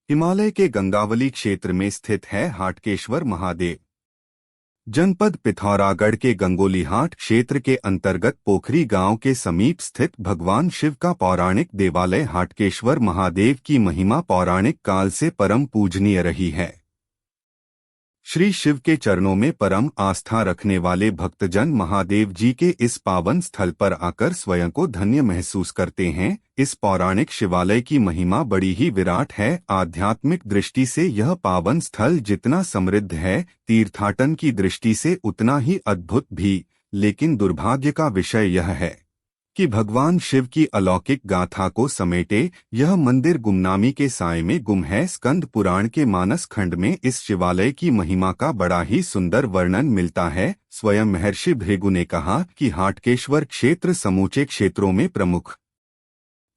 हिमालय के गंगावली क्षेत्र में स्थित है हाटकेश्वर महादेव। जनपद पिथौरागढ़ के गंगोलीहाट क्षेत्र के अंतर्गत पोखरी गांव के समीप स्थित भगवान शिव का पौराणिक देवालय हाटकेश्वर महादेव की महिमा पौराणिक काल से परम पूजनीय रही है। श्री शिव के चरणों में परम आस्था रखने वाले भक्तजन महादेव जी के इस पावन स्थल पर आकर स्वयं को धन्य महसूस करते हैं। इस पौराणिक शिवालय की महिमा बड़ी ही विराट है। आध्यात्मिक दृष्टि से यह पावन स्थल जितना समृद्ध है, तीर्थाटन की दृष्टि से उतना ही अद्भुत भी। लेकिन दुर्भाग्य का विषय यह है कि भगवान शिव की अलौकिक गाथा को समेटे यह मंदिर गुमनामी के साए में गुम है। स्कंद पुराण के मानस खंड में इस शिवालय की महिमा का बड़ा ही सुंदर वर्णन मिलता है। स्वयं महर्षि भृगु ने कहा कि हाटकेश्वर क्षेत्र समूचे क्षेत्रों में प्रमुख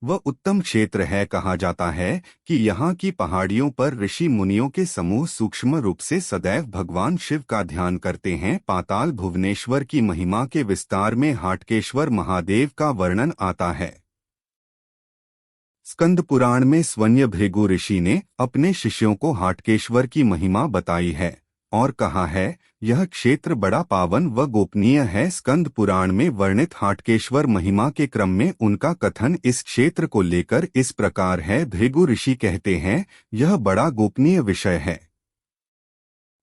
व उत्तम क्षेत्र है। कहा जाता है कि यहाँ की पहाड़ियों पर ऋषि मुनियों के समूह सूक्ष्म रूप से सदैव भगवान शिव का ध्यान करते हैं। पाताल भुवनेश्वर की महिमा के विस्तार में हाटकेश्वर महादेव का वर्णन आता है। स्कंद पुराण में स्वयं भृगु ऋषि ने अपने शिष्यों को हाटकेश्वर की महिमा बताई है और कहा है, यह क्षेत्र बड़ा पावन व गोपनीय है। स्कंद पुराण में वर्णित हाटकेश्वर महिमा के क्रम में उनका कथन इस क्षेत्र को लेकर इस प्रकार है। भृगु ऋषि कहते हैं, यह बड़ा गोपनीय विषय है।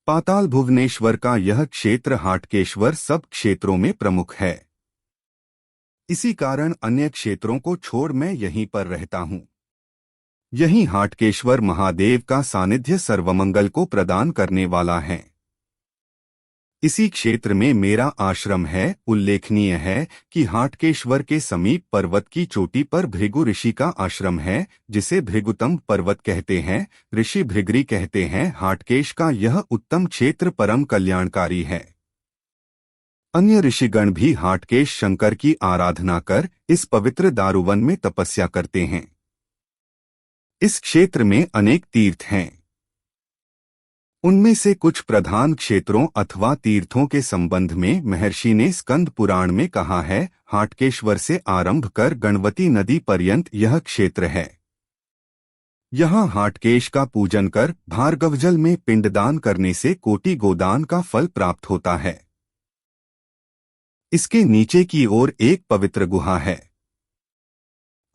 पाताल भुवनेश्वर का यह क्षेत्र हाटकेश्वर सब क्षेत्रों में प्रमुख है। इसी कारण अन्य क्षेत्रों को छोड़ मैं यहीं पर रहता हूँ। यही हाटकेश्वर महादेव का सानिध्य सर्वमंगल को प्रदान करने वाला है। इसी क्षेत्र में मेरा आश्रम है। उल्लेखनीय है कि हाटकेश्वर के समीप पर्वत की चोटी पर भृगु ऋषि का आश्रम है, जिसे भृगुतम पर्वत कहते हैं। ऋषि भृगु कहते हैं, हाटकेश का यह उत्तम क्षेत्र परम कल्याणकारी है। अन्य ऋषिगण भी हाटकेश शंकर की आराधना कर इस पवित्र दारुवन में तपस्या करते हैं। इस क्षेत्र में अनेक तीर्थ हैं। उनमें से कुछ प्रधान क्षेत्रों अथवा तीर्थों के संबंध में महर्षि ने स्कंद पुराण में कहा है। हाटकेश्वर से आरंभ कर गणवती नदी पर्यंत यह क्षेत्र है। यहाँ हाटकेश का पूजन कर भार्गवजल में पिंडदान करने से कोटि गोदान का फल प्राप्त होता है। इसके नीचे की ओर एक पवित्र गुहा है।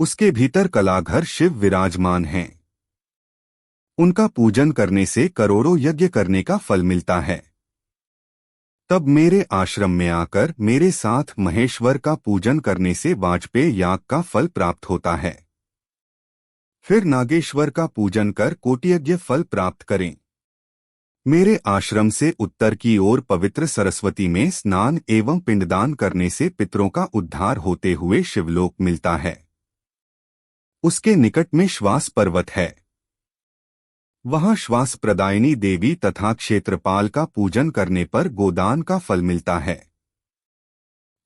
उसके भीतर कलाघर शिव विराजमान हैं। उनका पूजन करने से करोड़ों यज्ञ करने का फल मिलता है। तब मेरे आश्रम में आकर मेरे साथ महेश्वर का पूजन करने से वाजपेय याग का फल प्राप्त होता है। फिर नागेश्वर का पूजन कर कोटियज्ञ फल प्राप्त करें। मेरे आश्रम से उत्तर की ओर पवित्र सरस्वती में स्नान एवं पिंडदान करने से पितरों का उद्धार होते हुए शिवलोक मिलता है। उसके निकट में श्वास पर्वत है। वहां श्वास प्रदायिनी देवी तथा क्षेत्रपाल का पूजन करने पर गोदान का फल मिलता है।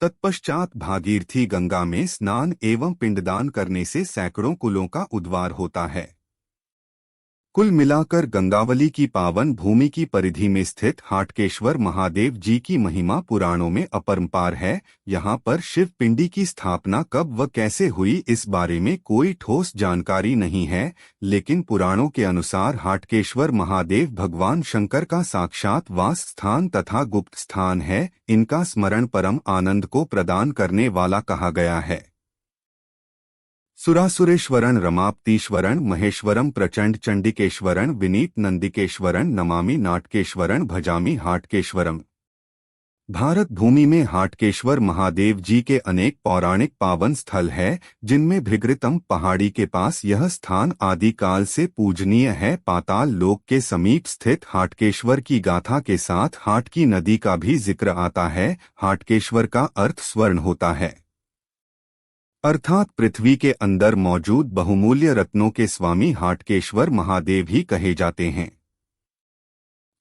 तत्पश्चात भागीरथी गंगा में स्नान एवं पिंडदान करने से सैकड़ों कुलों का उद्धार होता है। कुल मिलाकर गंगावली की पावन भूमि की परिधि में स्थित हाटकेश्वर महादेव जी की महिमा पुराणों में अपरंपार है। यहाँ पर शिव पिंडी की स्थापना कब व कैसे हुई इस बारे में कोई ठोस जानकारी नहीं है, लेकिन पुराणों के अनुसार हाटकेश्वर महादेव भगवान शंकर का साक्षात वास स्थान तथा गुप्त स्थान है। इनका स्मरण परम आनंद को प्रदान करने वाला कहा गया है। सुरासुरेश्वरन रमाप्तीश्वरन महेश्वरम प्रचंड चंडिकेश्वरन विनीत नंदिकेश्वरन नमामि नाटकेश्वरन भजामि हाटकेश्वरम। भारत भूमि में हाटकेश्वर महादेव जी के अनेक पौराणिक पावन स्थल है, जिनमें भृगृतम पहाड़ी के पास यह स्थान आदिकाल से पूजनीय है। पाताल लोक के समीप स्थित हाटकेश्वर की गाथा के साथ हाट की नदी का भी जिक्र आता है। हाटकेश्वर का अर्थ स्वर्ण होता है, अर्थात पृथ्वी के अंदर मौजूद बहुमूल्य रत्नों के स्वामी हाटकेश्वर महादेव ही कहे जाते हैं।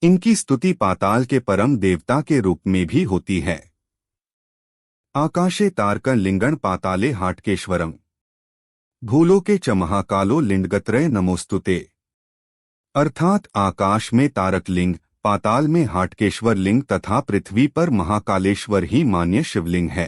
इनकी स्तुति पाताल के परम देवता के रूप में भी होती है। आकाशे तारक लिंगण पाताले हाटकेश्वरम भूलोके च महाकालो लिंडगत्रय नमोस्तुते। अर्थात आकाश में तारक लिंग, पाताल में हाटकेश्वर लिंग तथा पृथ्वी पर महाकालेश्वर ही मान्य शिवलिंग है।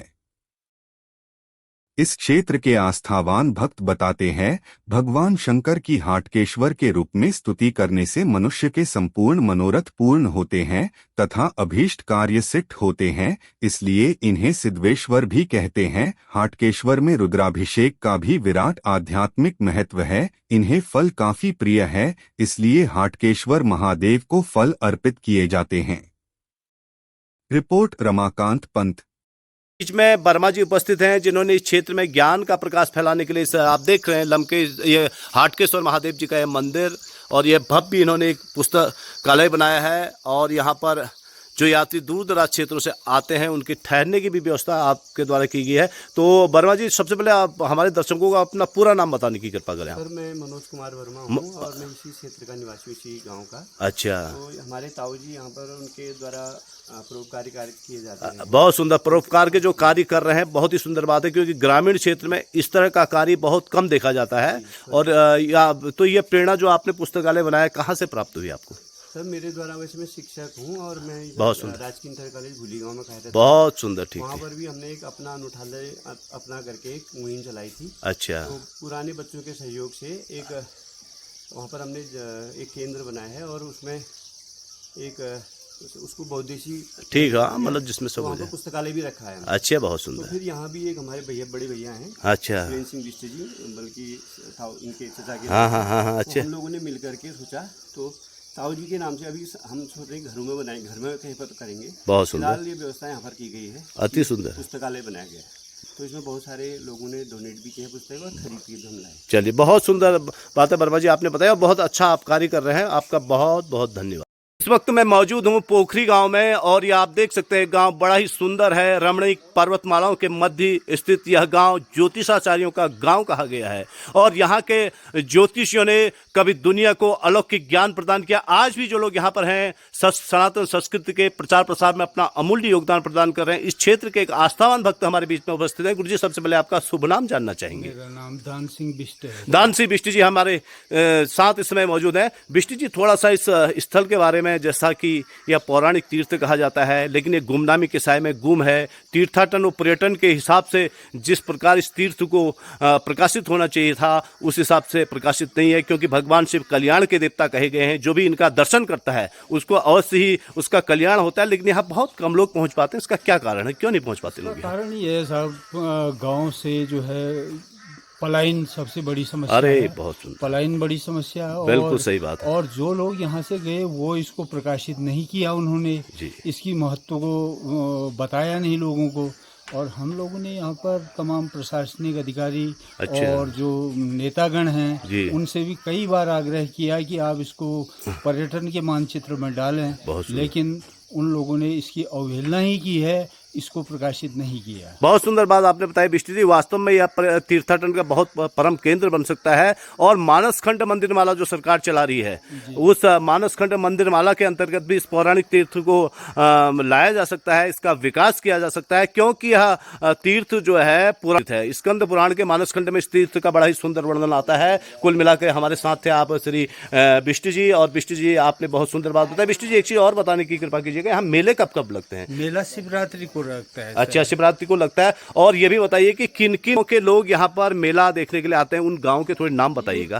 इस क्षेत्र के आस्थावान भक्त बताते हैं, भगवान शंकर की हाटकेश्वर के रूप में स्तुति करने से मनुष्य के संपूर्ण मनोरथ पूर्ण होते हैं तथा अभीष्ट कार्य सिद्ध होते हैं, इसलिए इन्हें सिद्धेश्वर भी कहते हैं। हाटकेश्वर में रुद्राभिषेक का भी विराट आध्यात्मिक महत्व है। इन्हें फल काफी प्रिय है, इसलिए हाटकेश्वर महादेव को फल अर्पित किए जाते हैं। रिपोर्ट रमाकांत पंत। बीच में वर्मा जी उपस्थित हैं, जिन्होंने इस क्षेत्र में ज्ञान का प्रकाश फैलाने के लिए आप देख रहे हैं लमके ये हाटकेश्वर महादेव जी का ये मंदिर और ये भव्य इन्होंने एक पुस्तकालय बनाया है। और यहाँ पर जो यात्री दूर दराज क्षेत्रों से आते हैं उनके ठहरने की भी व्यवस्था आपके द्वारा की गई है। तो वर्मा जी, सबसे पहले आप हमारे दर्शकों को अपना पूरा नाम बताने की कृपा करें। सर, मैं मनोज कुमार वर्मा हूँ और मैं इसी क्षेत्र का निवासी, इसी गांव का। अच्छा। तो हमारे ताऊ जी यहाँ पर उनके द्वारा परोपकारी कार्य किए जाते हैं। बहुत सुंदर परोपकार के जो कार्य कर रहे हैं, बहुत ही सुंदर बात है, क्योंकि ग्रामीण क्षेत्र में इस तरह का कार्य बहुत कम देखा जाता है। और तो ये प्रेरणा जो आपने पुस्तकालय बनाया, कहाँ से प्राप्त हुई आपको? सर, मेरे द्वारा वैसे मैं शिक्षक हूँ और मैं बहुत सुंदर राजकीय इंटर कॉलेज भूली गाँव में कहता था। बहुत सुंदर, ठीक है। वहाँ पर भी हमने एक अपना अनूठालय अपना करके एक मुहिम चलाई थी। अच्छा। तो पुराने बच्चों के सहयोग से एक वहाँ पर हमने एक केंद्र बनाया है और उसमें एक उसको बहुउद्देशीय, ठीक है, मतलब जिसमें सब वहाँ पर पुस्तकालय भी रखा है। अच्छा, बहुत सुंदर। तो फिर यहाँ भी एक हमारे भैया, बड़े भैया हैं। अच्छा। वीरेंद्र सिंह बिष्ट जी, बल्कि इनके चचा के। हाँ। अच्छा। तो हम लोगों ने मिल करके सोचा, तो ताऊ जी के नाम से अभी हम सोच रहे हैं घरों में बनाएंगे, घर में कहीं पर करेंगे। बहुत सुंदर। फिलहाल ये व्यवस्था यहाँ पर की गई है, अति सुंदर पुस्तकालय बनाया गया है। तो इसमें बहुत सारे लोगों ने डोनेट भी किए पुस्तक और खरीद के भी हम लाए। चलिए, बहुत सुंदर बात है वर्मा जी, आपने बताया, बहुत अच्छा आप कार्य कर रहे हैं, आपका बहुत बहुत धन्यवाद। इस वक्त मैं मौजूद हूँ पोखरी गांव में और ये आप देख सकते हैं गांव बड़ा ही सुंदर है। रमणीक पर्वतमालाओं के मध्य स्थित यह गांव ज्योतिषाचार्यों का गांव कहा गया है और यहाँ के ज्योतिषियों ने कभी दुनिया को अलौकिक ज्ञान प्रदान किया। आज भी जो लोग यहाँ पर हैं सनातन संस्कृति के प्रचार प्रसार में अपना अमूल्य योगदान प्रदान कर रहे हैं। इस क्षेत्र के एक आस्थावान भक्त हमारे बीच में उपस्थित है। गुरु जी, सबसे पहले आपका शुभ नाम जानना चाहेंगे। मेरा नाम दान सिंह बिष्ट है। दान सिंह बिष्ट जी हमारे साथ इस समय मौजूद हैं। बिष्ट जी, थोड़ा सा इस स्थल के बारे में, जैसा कि यह पौराणिक तीर्थ कहा जाता है, लेकिन ये गुमनामी के साय में गुम है। तीर्थाटन और पर्यटन के हिसाब से जिस प्रकार इस तीर्थ को प्रकाशित होना चाहिए था, उस हिसाब से प्रकाशित नहीं है, क्योंकि भगवान शिव कल्याण के देवता कहे गए हैं। जो भी इनका दर्शन करता है उसको अवश्य ही उसका कल्याण होता है, लेकिन यहाँ बहुत कम लोग पहुँच पाते हैं। इसका क्या कारण है, क्यों नहीं पहुँच पाते लोग? कारण ये है साहब, गाँव से जो है पलायन सबसे बड़ी समस्या अरे है। बहुत सुंदर, पलायन बड़ी समस्या है। बिल्कुल सही बात है। और जो लोग यहाँ से गए वो इसको प्रकाशित नहीं किया, उन्होंने जी। इसकी महत्व को बताया नहीं लोगों को। और हम लोगों ने यहाँ पर तमाम प्रशासनिक अधिकारी अच्छा। और जो नेतागण हैं उनसे भी कई बार आग्रह किया कि आप इसको पर्यटन के मानचित्र में डालें, लेकिन उन लोगों ने इसकी अवहेलना ही की है, इसको प्रकाशित नहीं किया। बहुत सुंदर बात आपने बताई बिष्ट जी। वास्तव में यह तीर्थाटन का बहुत परम केंद्र बन सकता है और मानसखंड मंदिर माला जो सरकार चला रही है, उस मानसखंड मंदिर माला के अंतर्गत भी इस पौराणिक तीर्थ को लाया जा सकता है, इसका विकास किया जा सकता है, क्योंकि यह तीर्थ जो है पुराण है। स्कंद पुराण के मानसखंड में इस तीर्थ का बड़ा ही सुंदर वर्णन आता है। कुल मिलाकर हमारे साथ थे आप श्री बिष्ट जी, और बिष्ट जी आपने बहुत सुंदर बात बताई। बिष्ट जी, एक चीज और बताने की कृपा कीजिएगा, यहाँ मेले कब कब लगते हैं? मेला शिवरात्रि को लगता है। अच्छा, शिवरात्रि को लगता है। और ये भी बताइए कि किन किन के लोग यहाँ पर मेला देखने के लिए आते हैं, उन गांव के थोड़े नाम बताइएगा।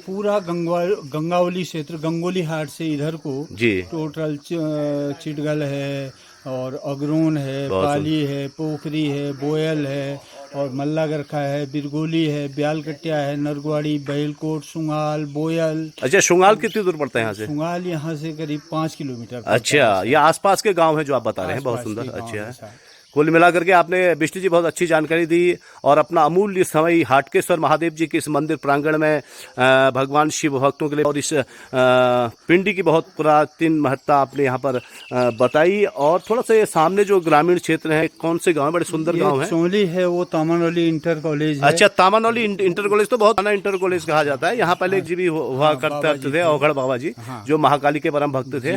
पूरा गंगावली क्षेत्र, गंगोली हाट से इधर को जी टोटल चिटगल है और अगरोन है, पाली है, पोखरी है, बोयल है और मल्लागरखा है, बिरगोली है, ब्यालकटिया है, नरगवाड़ी, बैलकोट, सुंगाल, बोयल। अच्छा, सुंगाल कितनी दूर पड़ता है यहाँ से? सुंगाल यहाँ से करीब 5 किलोमीटर। अच्छा, ये आसपास के गांव है जो आप बता रहे हैं, बहुत सुंदर। अच्छा, कुल मिलाकर के आपने बिष्ट जी बहुत अच्छी जानकारी दी और अपना अमूल्य समय हाटकेश्वर महादेव जी के इस मंदिर प्रांगण में भगवान शिव भक्तों के लिए और इस पिंडी की बहुत पुरातन महत्ता आपने यहाँ पर बताई। और थोड़ा सा ये सामने जो ग्रामीण क्षेत्र है, कौन से गांव है? बड़े सुंदर गांव है। चौली है, वो तामानौली इंटर कॉलेज है। अच्छा, तामानौली इंटर कॉलेज तो बहुत इंटर कॉलेज कहा जाता है। यहाँ पहले एक जी भी हुआ करते थे, औघड़ बाबा जी, जो महाकाली के परम भक्त थे।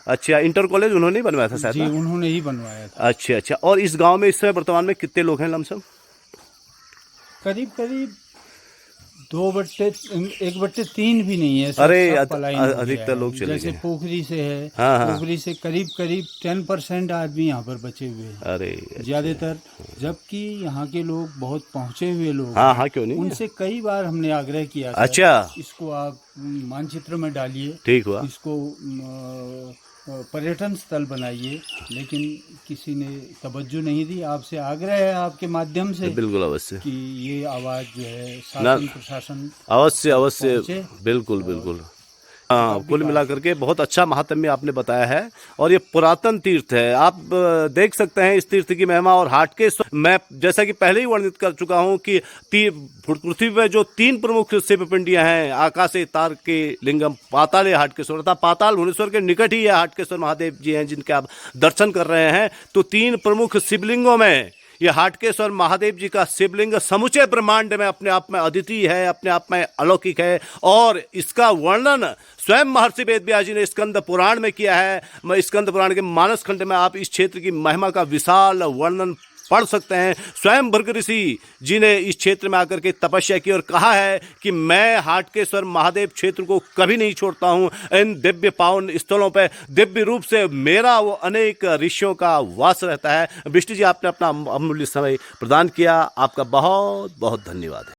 अच्छा, इंटर कॉलेज उन्होंने बनवाया था शायद? जी, उन्होंने ही बनवाया था। अच्छा। और इस गांव में इस समय वर्तमान में कितने लोग हैं लमसम? करीब 1/3 भी नहीं है। अरे, सब पलायन हो गया अधिकतर है। लोग चले जैसे गए। पोखरी से है, हाँ, हाँ। पोखरी से करीब 10% आदमी यहाँ पर बचे हुए हैं, अरे ज्यादातर। जबकि यहाँ के लोग बहुत पहुँचे हुए लोग हाँ हैं। हाँ, क्यों नहीं। उनसे कई बार हमने आग्रह किया, सर, अच्छा, इसको आप मानचित्र में डालिए, ठीक हुआ। इसको पर्यटन स्थल बनाइए, लेकिन किसी ने तवज्जो नहीं दी। आपसे आग्रह है आपके माध्यम से बिल्कुल अवश्य, कि ये आवाज़ जो है ना, शासन प्रशासन अवश्य अवश्य, पहुंचे। बिल्कुल बिल्कुल। हाँ, कुल मिलाकर के बहुत अच्छा महात्म्य आपने बताया है। और ये पुरातन तीर्थ है, आप देख सकते हैं इस तीर्थ की महिमा। और हाटकेश्वर, मैं जैसा कि पहले ही वर्णित कर चुका हूँ कि पृथ्वी में जो 3 प्रमुख शिव पिंडियां हैं, आकाशे, तारके, लिंगम, पाताले, हाटकेश्वर, अर्थात पाताल भुवनेश्वर के निकट ही ये हाटकेश्वर महादेव जी हैं जिनके आप दर्शन कर रहे हैं। तो 3 प्रमुख शिवलिंगों में ये हाटकेश्वर महादेव जी का शिवलिंग समूचे ब्रह्मांड में अपने आप में अद्वितीय है, अपने आप में अलौकिक है। और इसका वर्णन स्वयं महर्षि वेदव्यास जी ने स्कंद पुराण में किया है। स्कंद पुराण के मानस खंड में आप इस क्षेत्र की महिमा का विशाल वर्णन पढ़ सकते हैं। स्वयं भृगु ऋषि जी ने इस क्षेत्र में आकर के तपस्या की और कहा है कि मैं हाटकेश्वर महादेव क्षेत्र को कभी नहीं छोड़ता हूं। इन दिव्य पावन स्थलों पर दिव्य रूप से मेरा वो अनेक ऋषियों का वास रहता है। विष्णु जी, आपने अपना अमूल्य समय प्रदान किया, आपका बहुत बहुत धन्यवाद है।